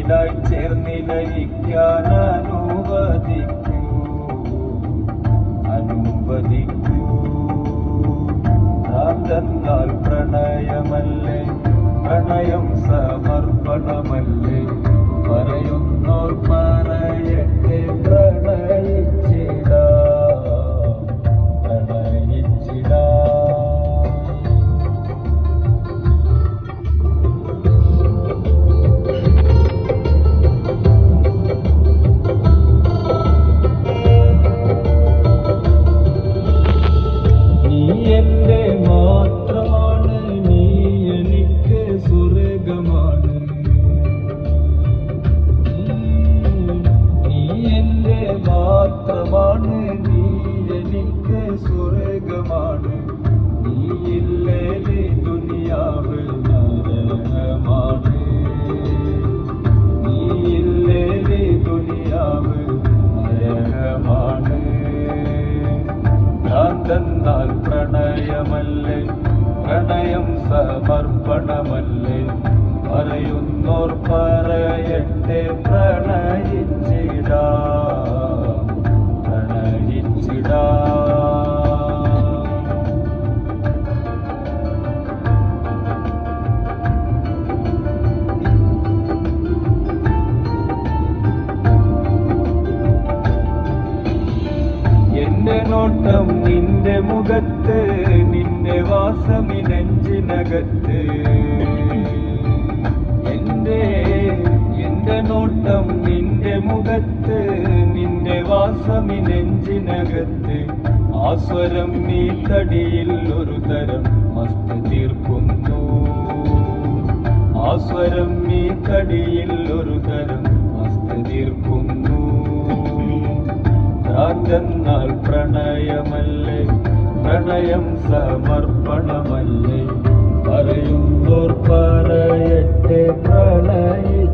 ഈടായി ചേർന്നിലയിക്കാൻ അനുവദിക്കൂ. ഭ്രാന്തെന്നാൽ പ്രണയമല്ലേ, പ്രണയം സമർപ്പണമല്ലേ, പറയുന്നോർ പറയട്ടെ പ്രണയിച്ചിടാം. നീ എനിക്ക് സ്വർഗമാണ്, നീയില്ലേ ദുനിയാവ് നരകമാണ്. നീയില്ലേ ദുനിയാവ് നരകമാണ്. ഭ്രാന്തെന്നാൽ പ്രണയമല്ലേ, പ്രണയം സമർപ്പണമല്ലേ, പറയുന്നോർ പറയട്ടെ പ്രണയിച്ചിടാം. എന്റെ നോട്ടം നിന്റെ മുഖത്ത്, നിന്റെ വാസമി നെഞ്ചിനകത്ത്. എന്റെ നോട്ടം നിന്റെ മുഖത്ത്, നിന്റെ വാസമി നെഞ്ചിനകത്ത്. ആ സ്വരം നീ തടിയിൽ ഒരു തരം മസ്ത് തീർക്കുന്നു. ആ സ്വരം നീ തടിയിൽ ഒരു തരം മസ്ത് തീർക്കുന്നു. ഭ്രാന്തെന്നാൽ പ്രണയമല്ലേ, പ്രണയം സമർപ്പണമല്ലേ, പറയുന്നോർ പറയട്ടെ പ്രണയ